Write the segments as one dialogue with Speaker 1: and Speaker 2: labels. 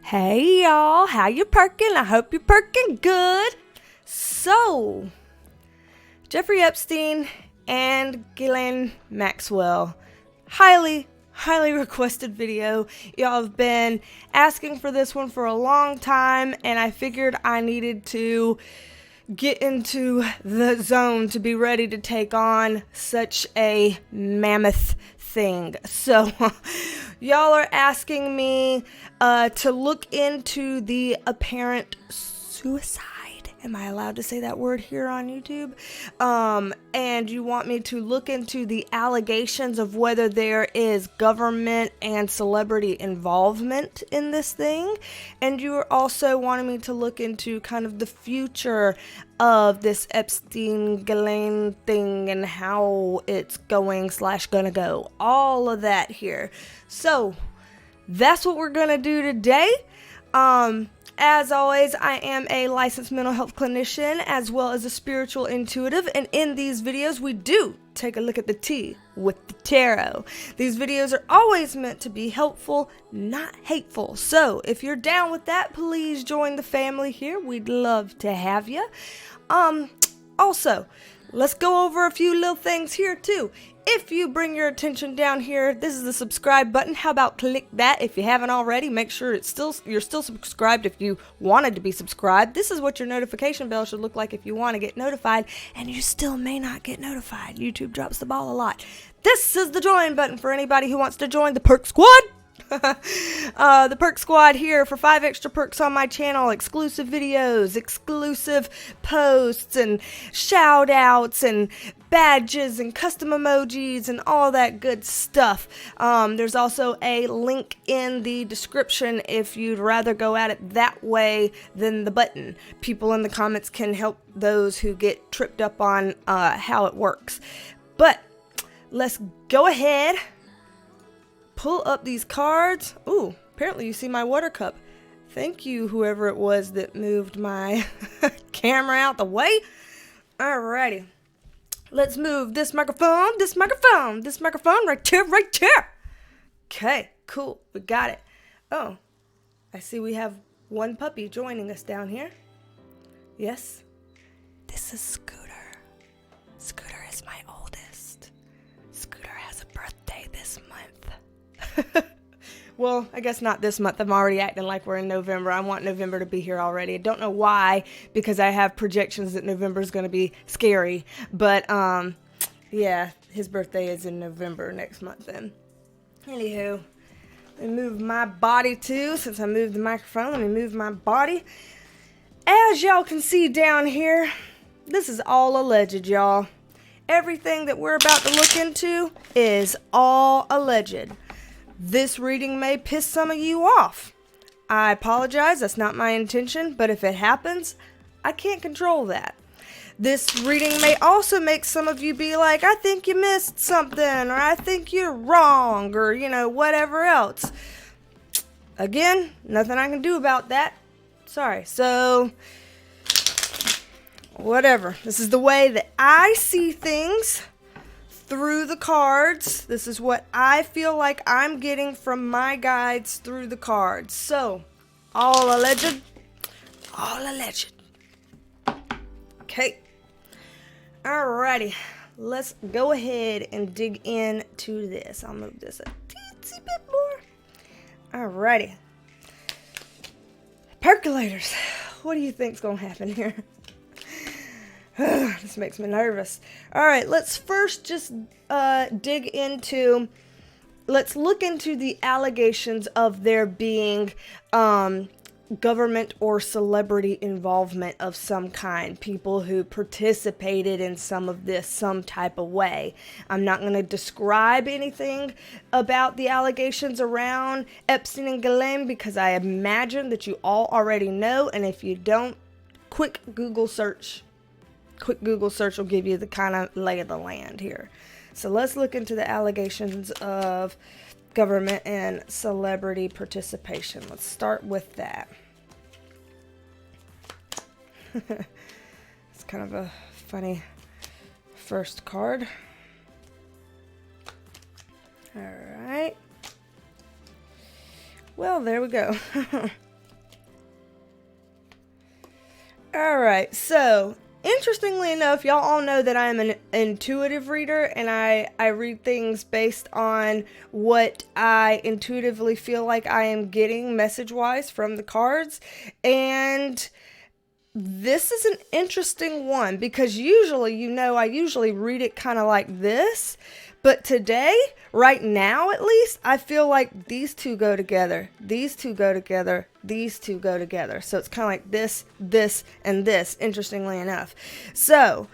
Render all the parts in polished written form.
Speaker 1: Hey y'all, how you perking? I hope you're perking good. So, Jeffrey Epstein and Ghislaine Maxwell. Highly requested video. Y'all have been asking for this one for a long time, and I figured I needed to get into the zone to be ready to take on such a mammoth thing. So y'all are asking me to look into the apparent suicide. Am I allowed to say that word here on YouTube? And you want me to look into the allegations of whether there is government and celebrity involvement in this thing. And you are also wanting me to look into kind of the future of this Epstein Ghislaine thing and how it's going / gonna go. All of that here. So that's what we're gonna do today. As always, I am a licensed mental health clinician as well as a spiritual intuitive, and in these videos we do take a look at the tea with the tarot. These videos are always meant to be helpful, not hateful. So if you're down with that, please join the family here. We'd love to have you. Also, let's go over a few little things here too. If you bring your attention down here, this is the subscribe button. How about click that if you haven't already? Make sure you're still subscribed if you wanted to be subscribed. This is what your notification bell should look like if you want to get notified, and you still may not get notified. YouTube drops the ball a lot. This is the join button for anybody who wants to join the Perk Squad. The Perk Squad here for 5 extra perks on my channel, exclusive videos, exclusive posts, and shout outs, and badges, and custom emojis, and all that good stuff. There's also a link in the description if you'd rather go at it that way than the button. People in the comments can help those who get tripped up on how it works. But let's go ahead. Pull up these cards. Ooh, apparently you see my water cup. Thank you, whoever it was that moved my camera out the way. Alrighty. Let's move this microphone right here. Okay, cool. We got it. Oh, I see we have one puppy joining us down here. Yes. This is Scooter. Scooter is my oldest. Scooter has a birthday this month. Well, I guess not this month. I'm already acting like we're in November. I want November to be here already. I don't know why, because I have projections that November is going to be scary. But, yeah, his birthday is in November next month then. Anywho, let me move my body too. Since I moved the microphone, let me move my body. As y'all can see down here, this is all alleged, y'all. Everything that we're about to look into is all alleged. This reading may piss some of you off. I apologize, that's not my intention, but if it happens, I can't control that. This reading may also make some of you be like, I think you missed something, or I think you're wrong, or, whatever else. Again, nothing I can do about that. Sorry. So, whatever. This is the way that I see things through the cards. This is what I feel like I'm getting from my guides through the cards. So, all alleged. All alleged. Okay. Alrighty. Let's go ahead and dig into this. I'll move this a teensy bit more. Alrighty. Percolators. What do you think's gonna happen here? This makes me nervous. Alright, let's first just let's look into the allegations of there being government or celebrity involvement of some kind. People who participated in some of this some type of way. I'm not going to describe anything about the allegations around Epstein and Ghislaine because I imagine that you all already know, and if you don't, quick Google search will give you the kind of lay of the land here. So let's look into the allegations of government and celebrity participation. Let's start with that. It's kind of a funny first card. All right. Well, there we go. All right, so interestingly enough, y'all all know that I'm an intuitive reader, and I read things based on what I intuitively feel like I am getting message-wise from the cards. And this is an interesting one because usually, I usually read it kind of like this. But today, right now at least, I feel like these two go together. These two go together. These two go together. So it's kind of like this, and this, interestingly enough. So,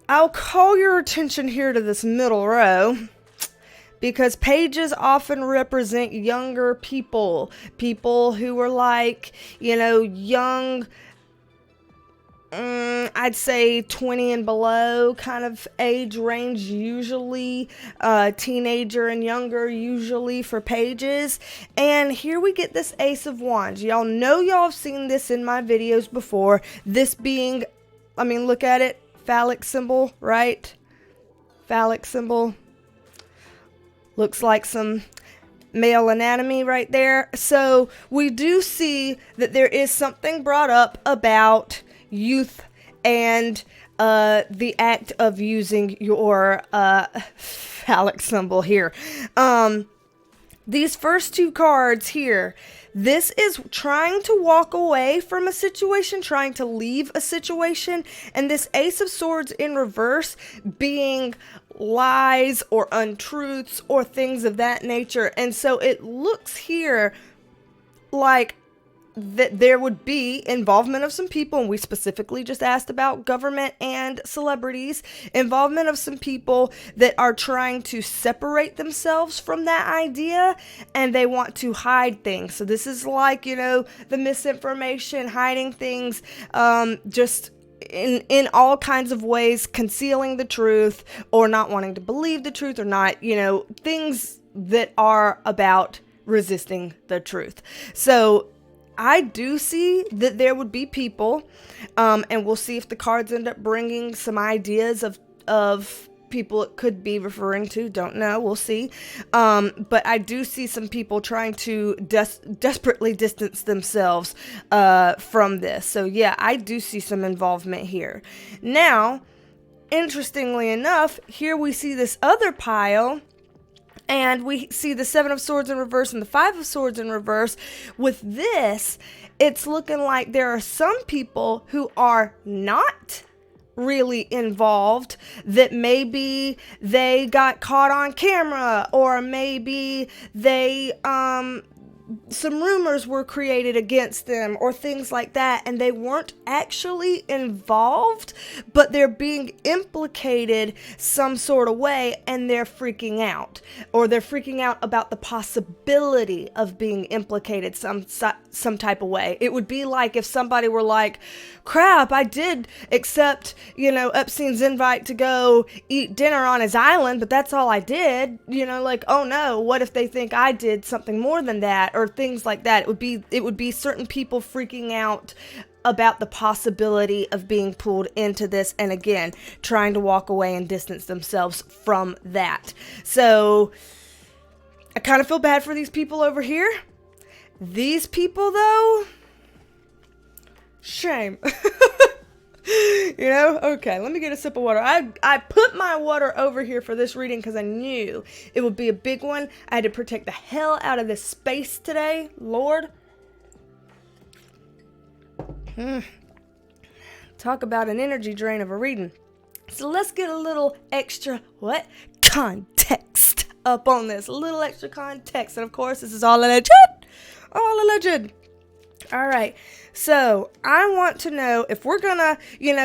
Speaker 1: I'll call your attention here to this middle row, because pages often represent younger people. People who are like, young, I'd say 20 and below kind of age range, usually teenager and younger, usually for pages. And here we get this Ace of Wands. Y'all know y'all have seen this in my videos before. This being, look at it, phallic symbol, right? Phallic symbol. Looks like some male anatomy right there. So we do see that there is something brought up about youth and the act of using your phallic symbol here. These first two cards here, this is trying to walk away from a situation, trying to leave a situation, and this Ace of Swords in reverse being lies or untruths or things of that nature. And so it looks here like that there would be involvement of some people, and we specifically just asked about government and celebrities, involvement of some people that are trying to separate themselves from that idea, and they want to hide things. So this is like, the misinformation, hiding things, just in all kinds of ways, concealing the truth or not wanting to believe the truth, or not, things that are about resisting the truth. So I do see that there would be people, and we'll see if the cards end up bringing some ideas of people it could be referring to. Don't know. We'll see. But I do see some people trying to desperately distance themselves from this. So yeah, I do see some involvement here. Now, interestingly enough, here we see this other pile, and we see the Seven of Swords in reverse and the Five of Swords in reverse. With this, it's looking like there are some people who are not really involved, that maybe they got caught on camera, or maybe they some rumors were created against them or things like that, and they weren't actually involved, but they're being implicated some sort of way, and they're freaking out, or they're freaking out about the possibility of being implicated some type of way. It would be like if somebody were like, crap, I did accept, Epstein's invite to go eat dinner on his island, but that's all I did, like, oh no, what if they think I did something more than that, or things like that. It would be certain people freaking out about the possibility of being pulled into this, and again, trying to walk away and distance themselves from that. So I kind of feel bad for these people over here. These people, though, shame. Okay, let me get a sip of water. I put my water over here for this reading because I knew it would be a big one. I had to protect the hell out of this space today, Lord. Talk about an energy drain of a reading. So let's get a little extra, context up on this. A little extra context. And of course, this is all alleged. All alleged. All right. So I want to know if we're gonna,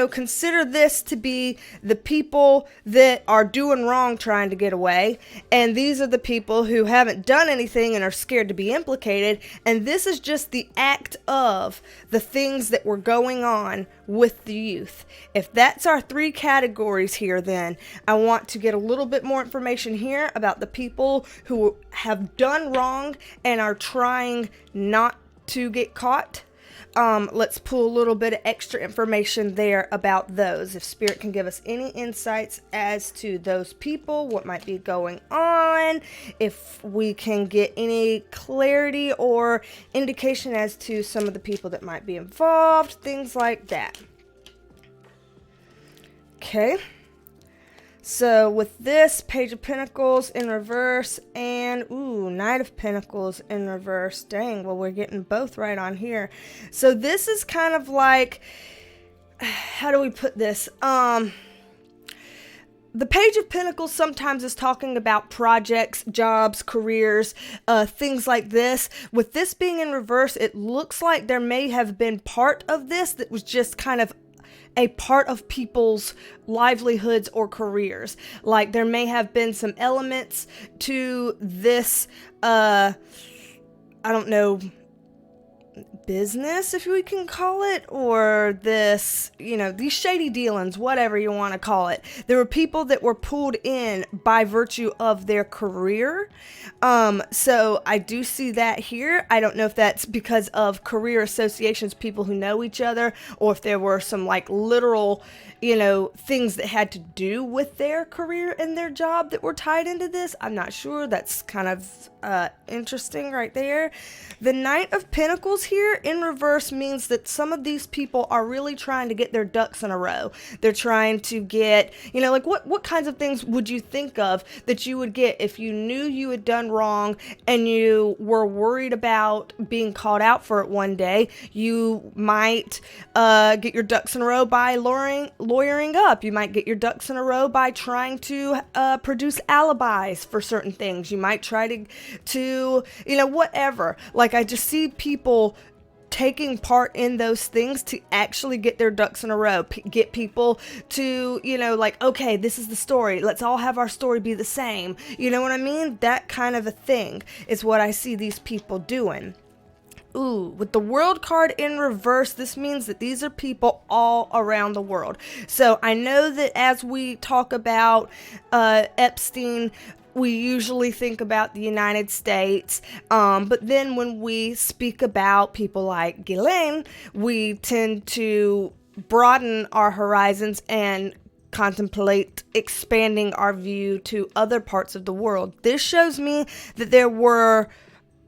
Speaker 1: consider this to be the people that are doing wrong trying to get away, and these are the people who haven't done anything and are scared to be implicated, and this is just the act of the things that were going on with the youth. If that's our three categories here, then I want to get a little bit more information here about the people who have done wrong and are trying not to get caught. let's pull a little bit of extra information there about those. If Spirit can give us any insights as to those people, what might be going on, if we can get any clarity or indication as to some of the people that might be involved, things like that. Okay. So with this, Page of Pentacles in reverse and, Knight of Pentacles in reverse. Dang, well, we're getting both right on here. So this is kind of like, how do we put this? The Page of Pentacles sometimes is talking about projects, jobs, careers, things like this. With this being in reverse, it looks like there may have been part of this that was just kind of a part of people's livelihoods or careers. Like there may have been some elements to this, I don't know, business, if we can call it, or this, these shady dealings, whatever you want to call it. There were people that were pulled in by virtue of their career. So I do see that here. I don't know if that's because of career associations, people who know each other, or if there were some like literal, things that had to do with their career and their job that were tied into this. I'm not sure. That's kind of interesting right there. The Knight of Pentacles here in reverse means that some of these people are really trying to get their ducks in a row. They're trying to get, like what kinds of things would you think of that you would get if you knew you had done wrong and you were worried about being called out for it one day? You might get your ducks in a row by lawyering up. You might get your ducks in a row by trying to produce alibis for certain things. You might try to whatever. Like I just see people taking part in those things to actually get their ducks in a row, get people to, okay, this is the story. Let's all have our story be the same. You know what I mean? That kind of a thing is what I see these people doing. With the World card in reverse, this means that these are people all around the world. So I know that as we talk about Epstein, we usually think about the United States, but then when we speak about people like Ghislaine, we tend to broaden our horizons and contemplate expanding our view to other parts of the world. This shows me that there were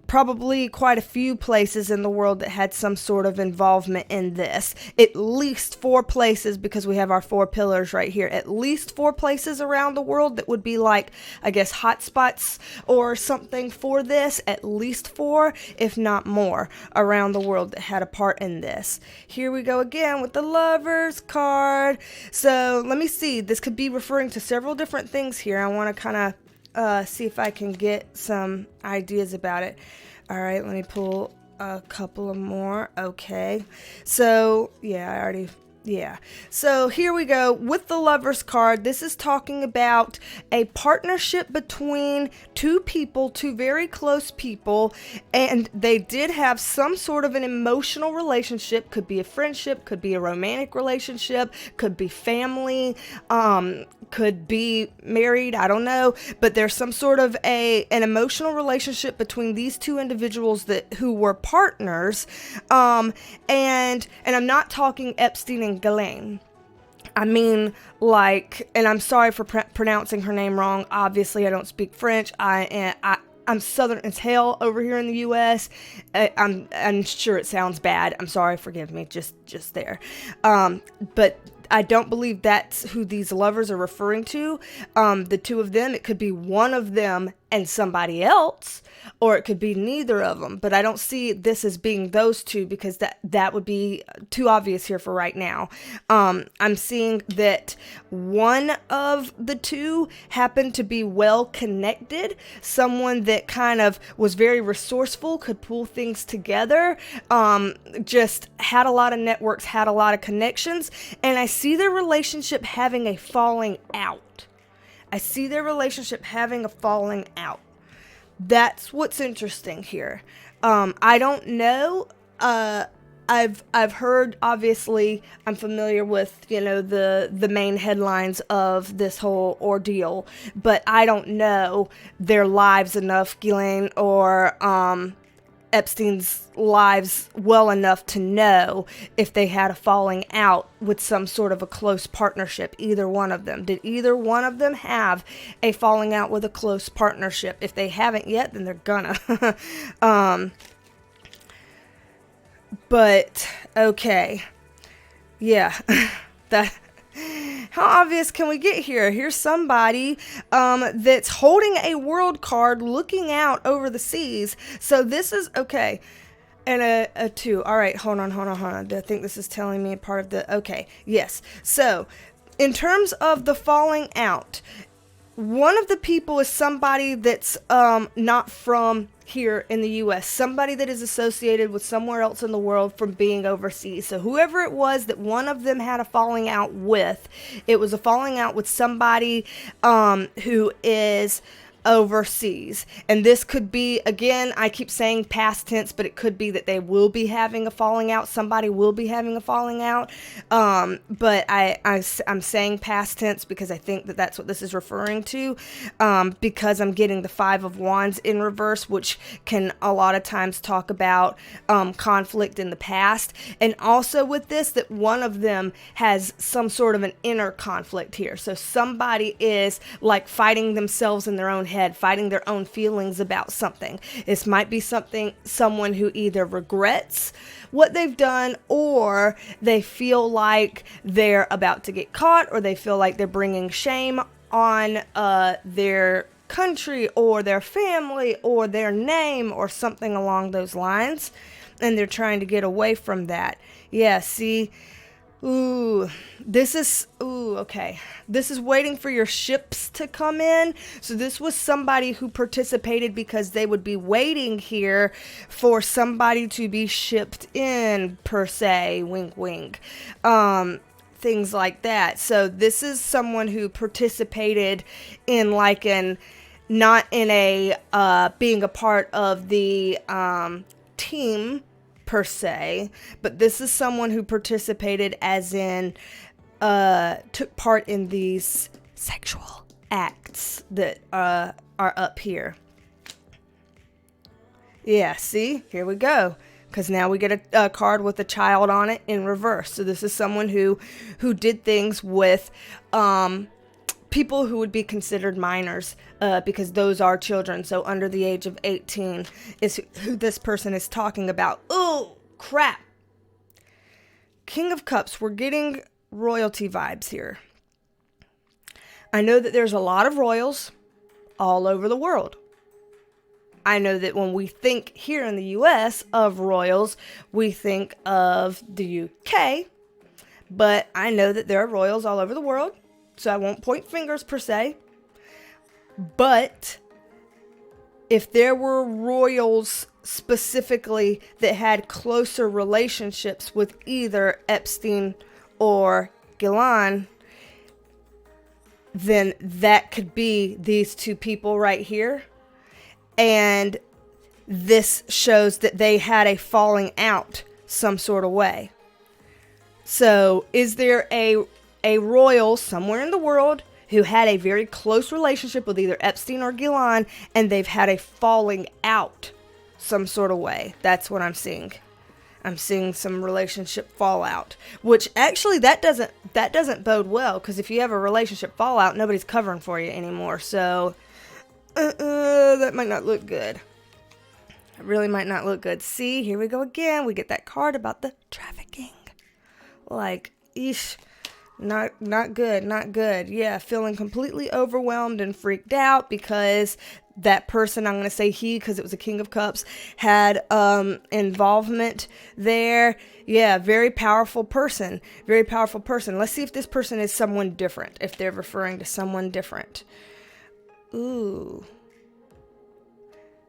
Speaker 1: probably quite a few places in the world that had some sort of involvement in this. At least 4 places, because we have our 4 pillars right here. At least 4 places around the world that would be like, I guess, hotspots or something for this. At least 4, if not more, around the world that had a part in this. Here we go again with the Lovers card. So let me see. This could be referring to several different things here. I want to kind of see if I can get some ideas about it. All right, let me pull a couple of more. Okay, so so here we go with the Lovers card. This is talking about a partnership between 2 people, 2 very close people, and they did have some sort of an emotional relationship. Could be a friendship, could be a romantic relationship, could be family, could be married, I don't know, but there's some sort of an emotional relationship between these 2 individuals who were partners, and I'm not talking Epstein and Ghislaine. I mean, and I'm sorry for pronouncing her name wrong. Obviously, I don't speak French. I'm Southern as hell over here in the U.S. I'm sure it sounds bad. I'm sorry, forgive me, just there. But I don't believe that's who these lovers are referring to. The 2 of them, it could be one of them and somebody else, or it could be neither of them. But I don't see this as being those 2, because that would be too obvious here for right now. I'm seeing that one of the 2 happened to be well connected, someone that kind of was very resourceful, could pull things together, just had a lot of networks, had a lot of connections, and I see their relationship having a falling out. That's what's interesting here. I don't know. I've heard, obviously, I'm familiar with, the main headlines of this whole ordeal, but I don't know their lives enough, Ghislaine or Epstein's lives well enough to know if they had a falling out with some sort of a close partnership. Either one of them. Did either one of them have a falling out with a close partnership? If they haven't yet, then they're gonna. But, okay. Yeah. That... How obvious can we get here? Here's somebody that's holding a world card looking out over the seas. So this is, okay, and a 2. All right, hold on. I think this is telling me a part of the, okay, yes. So in terms of the falling out, one of the people is somebody that's not from here in the U.S., somebody that is associated with somewhere else in the world from being overseas. So whoever it was that one of them had a falling out with, it was a falling out with somebody who is overseas. And this could be, again, I keep saying past tense, but it could be that they will be having a falling out. Somebody will be having a falling out. But I'm saying past tense because I think that that's what this is referring to, because I'm getting the 5 of Wands in reverse, which can a lot of times talk about conflict in the past. And also with this, that one of them has some sort of an inner conflict here. So somebody is like fighting themselves in their own head, fighting their own feelings about something. This might be someone who either regrets what they've done, or they feel like they're about to get caught, or they feel like they're bringing shame on their country or their family or their name or something along those lines, and they're trying to get away from that. Yeah, see? Okay. This is waiting for your ships to come in. So this was somebody who participated because they would be waiting here for somebody to be shipped in, per se, wink, wink. Things like that. So this is someone who participated in not in a, being a part of the, team, per se, but this is someone who participated as in took part in these sexual acts that are up here. Yeah, see, here we go, because now we get a card with a child on it in reverse. So this is someone who did things with people who would be considered minors, because those are children. So under the age of 18 is who this person is talking about. Oh, crap. King of Cups, we're getting royalty vibes here. I know that there's a lot of royals all over the world. I know that when we think here in the US of royals, we think of the UK, but I know that there are royals all over the world. So I won't point fingers per se, but if there were royals specifically that had closer relationships with either Epstein or Ghislaine, then that could be these two people right here. And this shows that they had a falling out some sort of way. So is there a royal somewhere in the world who had a very close relationship with either Epstein or Ghislaine, and they've had a falling out some sort of way? That's what I'm seeing. I'm seeing some relationship fallout, which actually that doesn't bode well, because if you have a relationship fallout, nobody's covering for you anymore. So that might not look good. It really might not look good. See, here we go again. We get that card about the trafficking. Like, eesh. Not good. Yeah, feeling completely overwhelmed and freaked out because that person, I'm going to say he, because it was a King of Cups, had involvement there. Yeah, very powerful person. Let's see if this person is someone different, if they're referring to someone different. Ooh.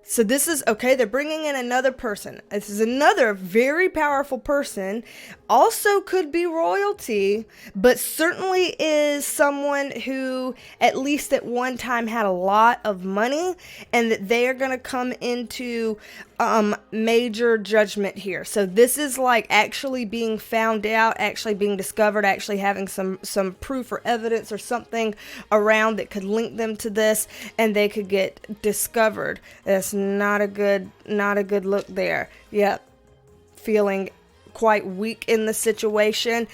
Speaker 1: So this is, okay, they're bringing in another person. This is another very powerful person. Also could be royalty, but certainly is someone who at least at one time had a lot of money, and that they are going to come into major judgment here. So this is like actually being found out, actually being discovered, actually having some proof or evidence or something around that could link them to this, and they could get discovered. That's not a good look there. Yep. Feeling quite weak in the situation,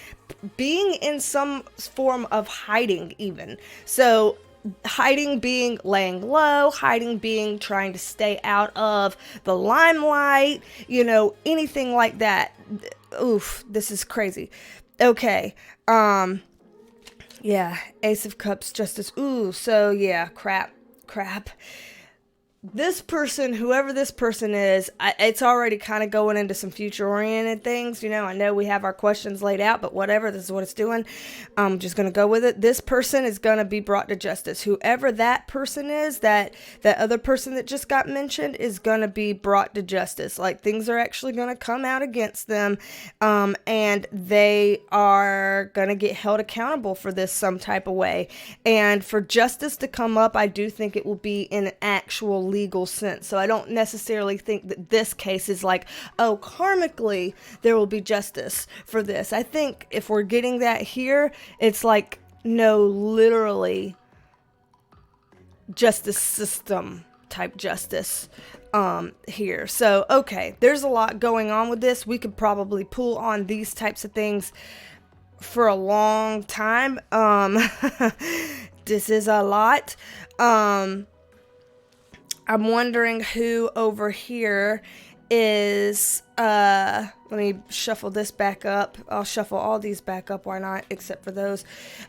Speaker 1: being in some form of hiding even. So hiding being laying low, hiding being trying to stay out of the limelight, you know, anything like that. Oof, this is crazy. Okay. Yeah, Ace of Cups, Justice. Ooh, so yeah, crap. This person, whoever this person is, it's already kind of going into some future-oriented things. You know, I know we have our questions laid out, but whatever, this is what it's doing. I'm just going to go with it. This person is going to be brought to justice. Whoever that person is, that other person that just got mentioned is going to be brought to justice. Like, things are actually going to come out against them, and they are going to get held accountable for this some type of way. And for justice to come up, I do think it will be in an actual legal sense. So I don't necessarily think that this case is like, oh, karmically there will be justice for this. I think if we're getting that here, it's like, no, literally justice system type justice here. So, okay, there's a lot going on with this. We could probably pull on these types of things for a long time. This is a lot. I'm wondering who over here is, let me shuffle this back up. I'll shuffle all these back up, why not, except for those.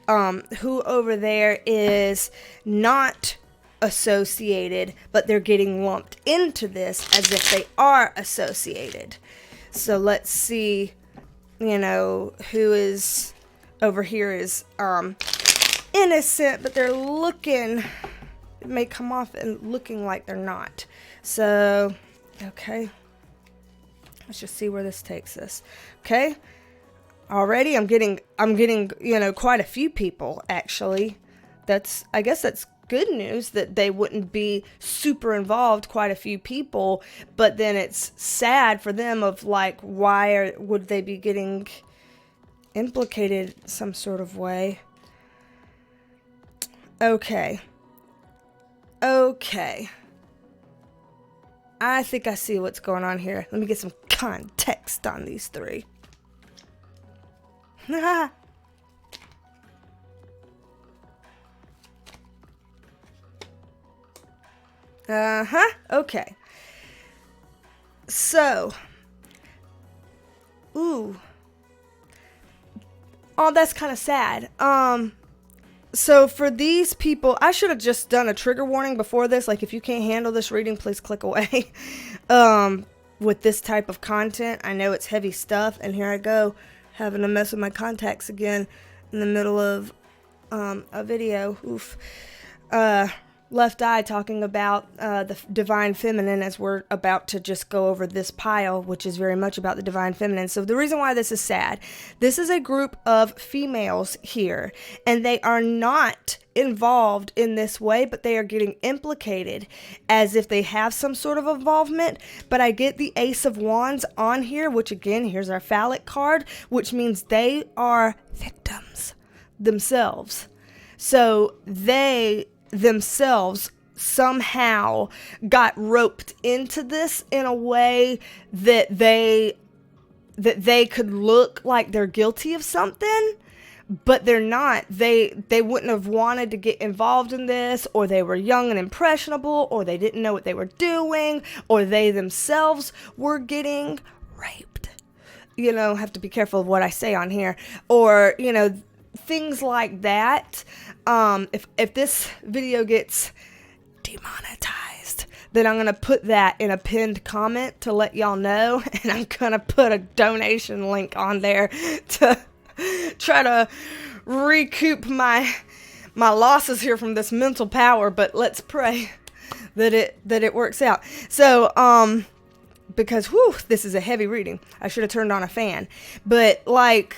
Speaker 1: Who over there is not associated, but they're getting lumped into this as if they are associated. So let's see, you know, who is over here is innocent, but they're looking... It may come off and looking like they're not. So, okay. Let's just see where this takes us. Okay. Already I'm getting, you know, quite a few people actually. I guess that's good news that they wouldn't be super involved, quite a few people, but then it's sad for them of like, would they be getting implicated some sort of way? Okay. I think I see what's going on here. Let me get some context on these three. Okay. So. Ooh. Oh, that's kind of sad. So for these people, I should have just done a trigger warning before this. Like, if you can't handle this reading, please click away. With this type of content, I know it's heavy stuff, and here I go, having to mess with my contacts again in the middle of a video. Oof. Left eye talking about the divine feminine, as we're about to just go over this pile, which is very much about the divine feminine. So the reason why this is sad, this is a group of females here, and they are not involved in this way, but they are getting implicated as if they have some sort of involvement. But I get the Ace of Wands on here, which again, here's our phallic card, which means they are victims themselves. So they themselves somehow got roped into this in a way that they could look like they're guilty of something, but they're not. They wouldn't have wanted to get involved in this, or they were young and impressionable, or they didn't know what they were doing, or they themselves were getting raped. You know, have to be careful of what I say on here, or, you know, things like that. If this video gets demonetized, then I'm gonna put that in a pinned comment to let y'all know, and I'm gonna put a donation link on there to try to recoup my losses here from this mental power. But let's pray that it works out. So because this is a heavy reading. I should have turned on a fan. But like,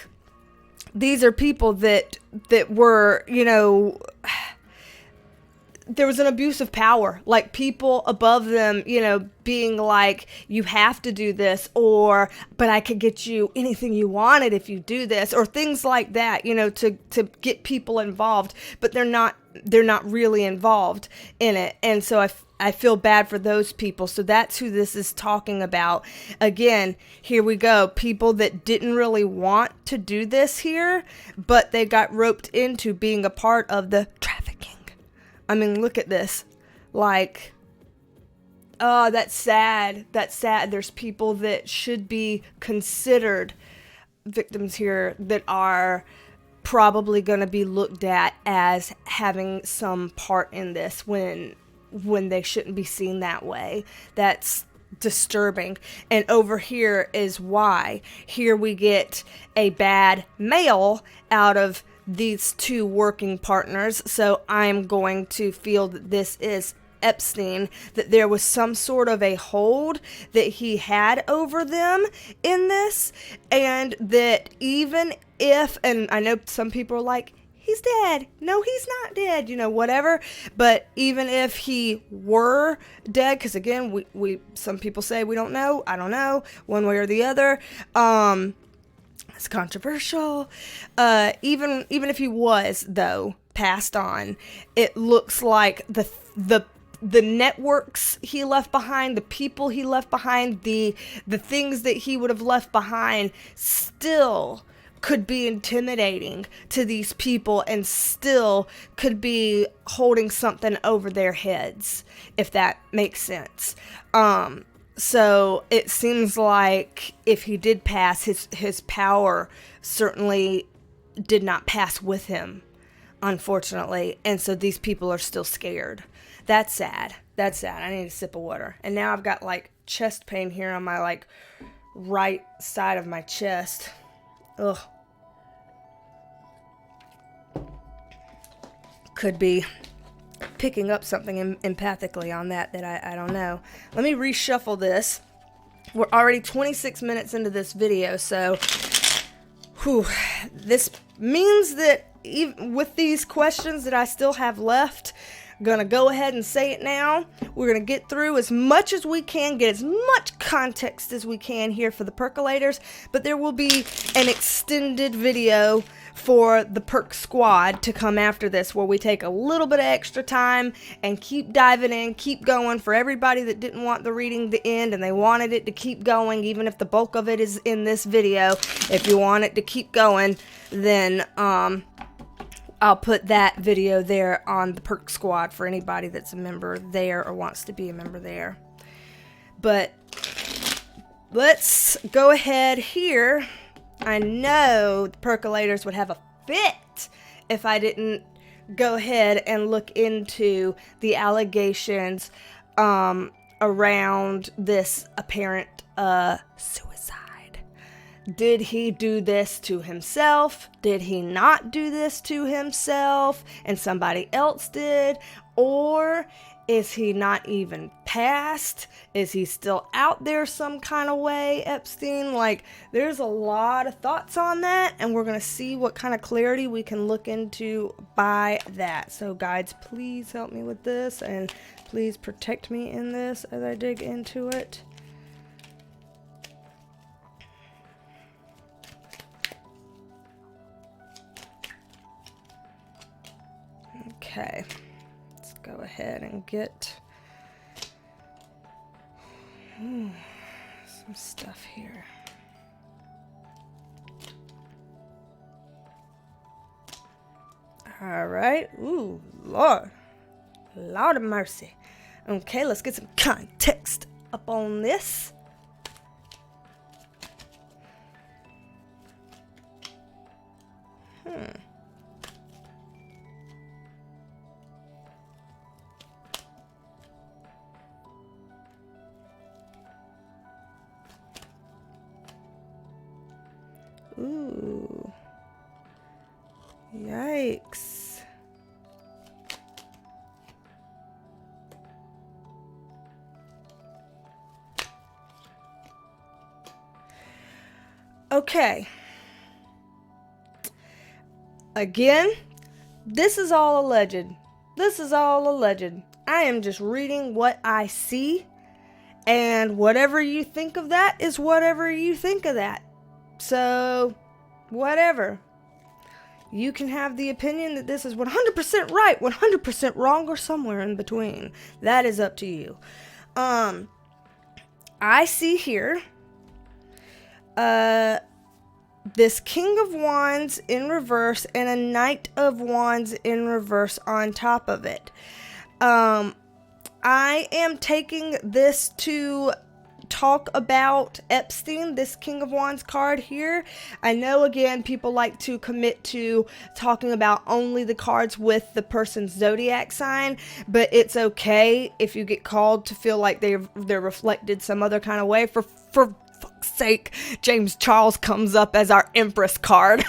Speaker 1: these are people that were, you know, there was an abuse of power, like people above them, you know, being like, you have to do this, or, but I could get you anything you wanted if you do this, or things like that, you know, to get people involved, but they're not really involved in it. And so I feel bad for those people. So that's who this is talking about. Again, here we go. People that didn't really want to do this here, but they got roped into being a part of the trafficking. I mean, look at this. Like, oh, that's sad. That's sad. There's people that should be considered victims here that are probably going to be looked at as having some part in this when they shouldn't be seen that way. That's disturbing. And over here is why. Here we get a bad male out of these two working partners. So I'm going to feel that this is Epstein, that there was some sort of a hold that he had over them in this, and that even if, and I know some people are like, he's dead. No, he's not dead, you know, whatever. But even if he were dead, because again, we some people say we don't know. I don't know, one way or the other. It's controversial. Even if he was, though, passed on, it looks like the networks he left behind, the people he left behind, the things that he would have left behind still could be intimidating to these people, and still could be holding something over their heads, if that makes sense. So it seems like if he did pass, his power certainly did not pass with him, unfortunately. And so these people are still scared. That's sad. That's sad. I need a sip of water. And now I've got like chest pain here on my like right side of my chest. Ugh. Could be picking up something empathically on that I don't know. Let me reshuffle this. We're already 26 minutes into this video, so this means that even with these questions that I still have left, I'm gonna go ahead and say it now. We're gonna get through as much as we can, get as much context as we can here for the percolators, but there will be an extended video for the Perk Squad to come after this, where we take a little bit of extra time and keep diving in, keep going. For everybody that didn't want the reading to end and they wanted it to keep going, even if the bulk of it is in this video, if you want it to keep going, then I'll put that video there on the Perk Squad for anybody that's a member there or wants to be a member there. But let's go ahead here. I know the percolators would have a fit if I didn't go ahead and look into the allegations around this apparent suicide. Did he do this to himself? Did he not do this to himself and somebody else did? Or is he not even passed? Is he still out there some kind of way, Epstein? Like, there's a lot of thoughts on that, and we're going to see what kind of clarity we can look into by that. So, guides, please help me with this, and please protect me in this as I dig into it. Okay. Go ahead and get some stuff here. All right. Ooh, Lord of mercy. Okay, let's get some context up on this. Ooh. Yikes. Okay. Again, this is all alleged. This is all alleged. I am just reading what I see, and whatever you think of that is whatever you think of that. So, whatever. You can have the opinion that this is 100% right, 100% wrong, or somewhere in between. That is up to you. I see here this King of Wands in reverse and a Knight of Wands in reverse on top of it. I am taking this to talk about Epstein, this King of Wands card here. I know, again, people like to commit to talking about only the cards with the person's zodiac sign, but it's okay if you get called to feel like they're reflected some other kind of way. For fuck's sake, James Charles comes up as our Empress card.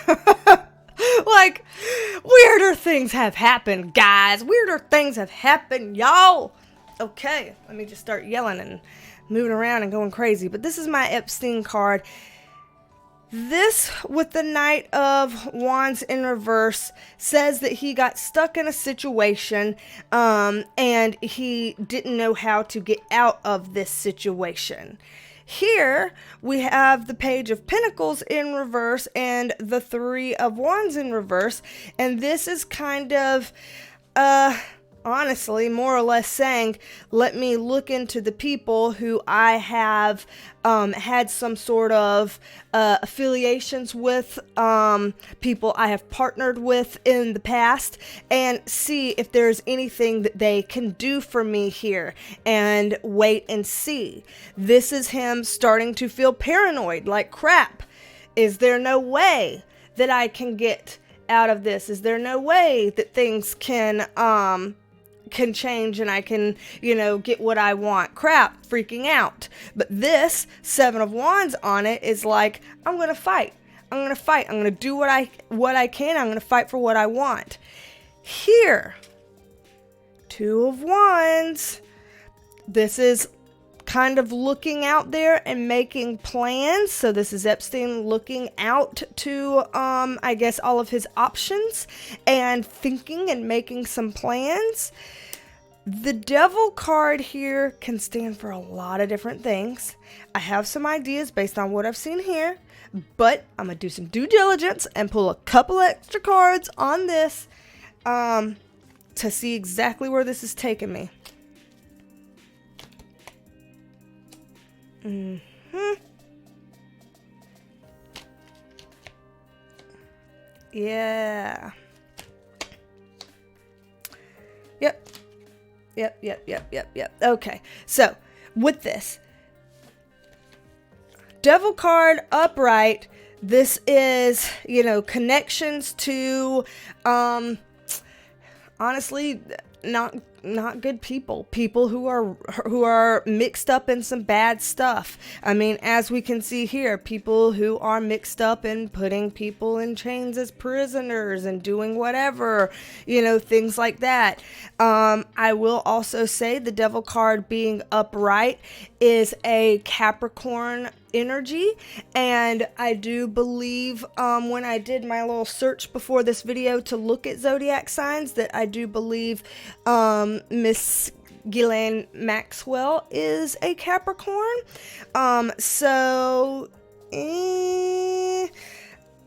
Speaker 1: Like, weirder things have happened, guys. Weirder things have happened, y'all. Okay, let me just start yelling and moving around and going crazy. But this is my Epstein card. This, with the Knight of Wands in reverse, says that he got stuck in a situation and he didn't know how to get out of this situation. Here we have the Page of Pentacles in reverse and the Three of Wands in reverse, and this is kind of honestly, more or less saying, let me look into the people who I have had some sort of affiliations with, people I have partnered with in the past, and see if there's anything that they can do for me here, and wait and see. This is him starting to feel paranoid, like, crap, is there no way that I can get out of this? Is there no way that things can change and I can, get what I want? Crap, freaking out. But this Seven of Wands on it is like, I'm going to fight. I'm going to fight. I'm going to do what I can. I'm going to fight for what I want. Here, Two of Wands. This is kind of looking out there and making plans. So this is Epstein looking out to, I guess, all of his options and thinking and making some plans. The Devil card here can stand for a lot of different things. I have some ideas based on what I've seen here, but I'm going to do some due diligence and pull a couple extra cards on this to see exactly where this is taking me. Yeah. Yep. Okay. So, with this Devil card upright, this is, connections to, honestly, not good people who are mixed up in some bad stuff. I mean, as we can see here, people who are mixed up in putting people in chains as prisoners and doing whatever, things like that. I will also say the Devil card being upright is a Capricorn energy, and I do believe when I did my little search before this video to look at zodiac signs, that I do believe Miss Ghislaine Maxwell is a Capricorn.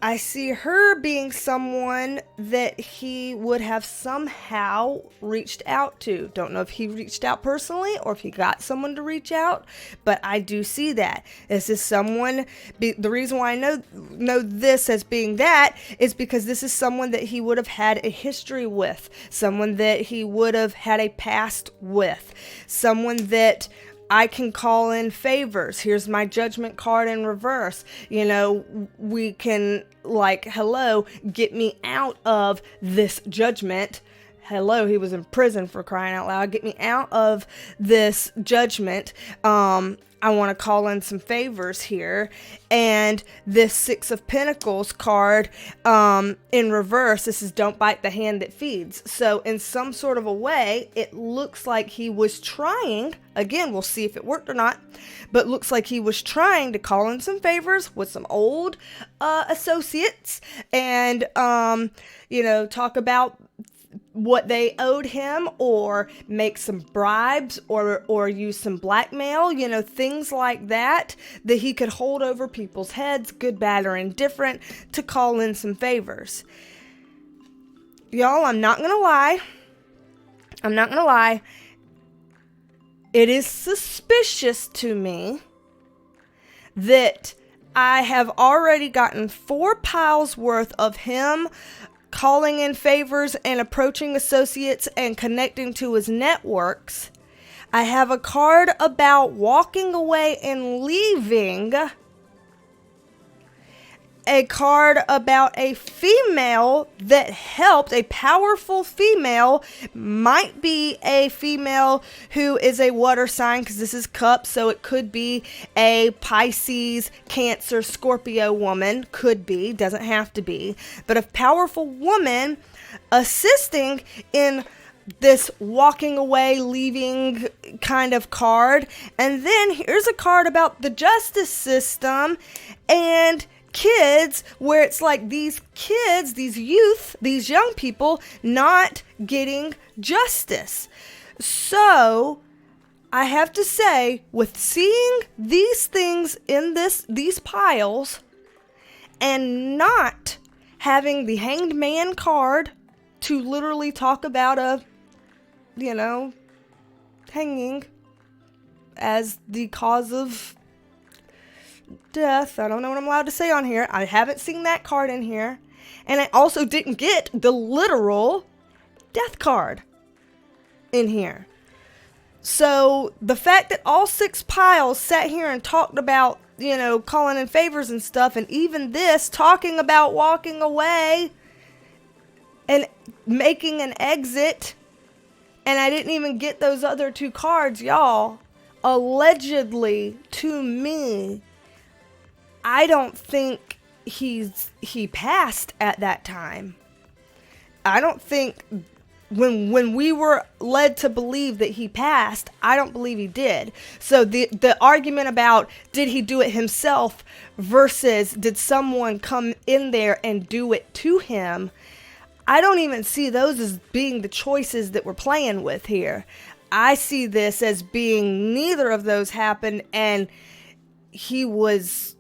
Speaker 1: I see her being someone that he would have somehow reached out to. Don't know if he reached out personally or if he got someone to reach out, but I do see that. This is someone, the reason why I know this as being that is because this is someone that he would have had a history with, someone that he would have had a past with, someone that I can call in favors. Here's my Judgment card in reverse. We can, hello, get me out of this judgment. Hello, he was in prison, for crying out loud. Get me out of this judgment. I want to call in some favors here. And this Six of Pentacles card in reverse, this is don't bite the hand that feeds. So in some sort of a way, it looks like he was trying, again, we'll see if it worked or not, but looks like he was trying to call in some favors with some old associates and, talk about what they owed him, or make some bribes, or use some blackmail, things like that he could hold over people's heads, good, bad, or indifferent, to call in some favors. Y'all, I'm not gonna lie. It is suspicious to me that I have already gotten 4 piles worth of him calling in favors and approaching associates and connecting to his networks. I have a card about walking away and leaving. A card about a female that helped, a powerful female, might be a female who is a water sign, because this is cups, so it could be a Pisces, Cancer, Scorpio woman, could be, doesn't have to be, but a powerful woman assisting in this walking away, leaving kind of card. And then here's a card about the justice system and kids, where it's like these kids, these youth, these young people not getting justice. So I have to say, with seeing these things in these piles and not having the Hanged Man card to literally talk about hanging as the cause of death. I don't know what I'm allowed to say on here. I haven't seen that card in here. And I also didn't get the literal death card in here. So the fact that all 6 piles sat here and talked about, calling in favors and stuff, and even this talking about walking away and making an exit, and I didn't even get those other 2 cards, y'all. Allegedly, to me, I don't think he passed at that time. I don't think when we were led to believe that he passed, I don't believe he did. So the argument about did he do it himself versus did someone come in there and do it to him, I don't even see those as being the choices that we're playing with here. I see this as being neither of those happened, and he was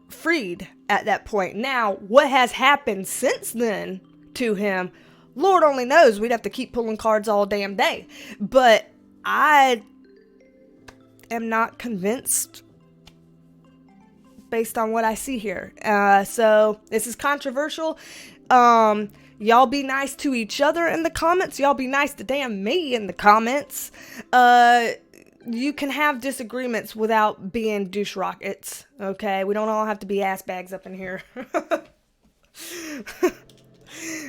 Speaker 1: freed at that point. Now, what has happened since then to him, Lord only knows. We'd have to keep pulling cards all damn day. But I am not convinced based on what I see here. So this is controversial. Y'all be nice to each other in the comments. Y'all be nice to damn me in the comments. You can have disagreements without being douche rockets, okay? We don't all have to be ass bags up in here.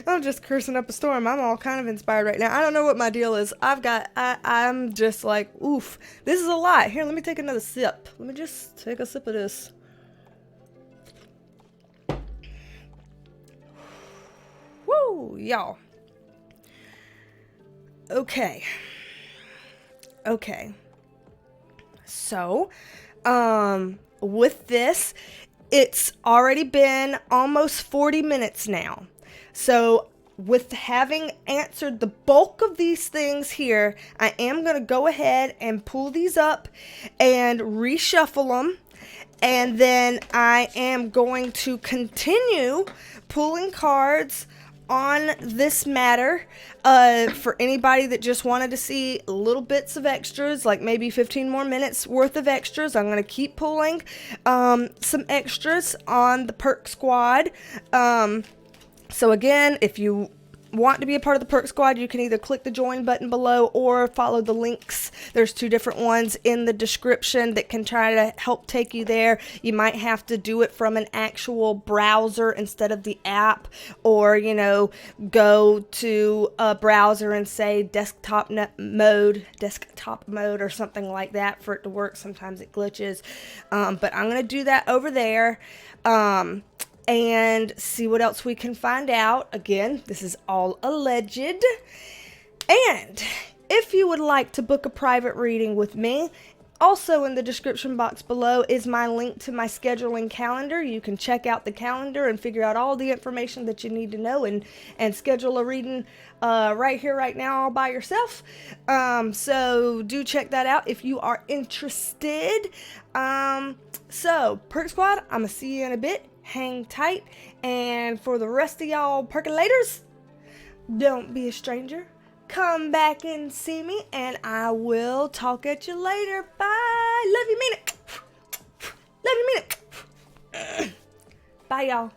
Speaker 1: I'm just cursing up a storm. I'm all kind of inspired right now. I don't know what my deal is. I'm just like, oof, this is a lot. Here, let me take another sip. Let me just take a sip of this. Woo, y'all. Okay. So, with this, it's already been almost 40 minutes now. So, with having answered the bulk of these things here, I am going to go ahead and pull these up and reshuffle them. And then I am going to continue pulling cards on this matter for anybody that just wanted to see little bits of extras, like maybe 15 more minutes worth of extras. I'm going to keep pulling some extras on the Perk Squad. So again, if you want to be a part of the Perk Squad, you can either click the join button below or follow the links. There's 2 different ones in the description that can try to help take you there. You might have to do it from an actual browser instead of the app, or go to a browser and say desktop mode or something like that for it to work. Sometimes it glitches, but I'm going to do that over there. And see what else we can find out. Again, this is all alleged. And if you would like to book a private reading with me, Also in the description box below is my link to my scheduling calendar. You can check out the calendar and figure out all the information that you need to know and schedule a reading right here, right now, all by yourself. So do check that out if you are interested. So, Perk Squad, I'm going to see you in a bit. Hang tight. And for the rest of y'all percolators, don't be a stranger. Come back and see me, and I will talk at you later. Bye. Love you, mean it. Love you, mean it. Bye, y'all.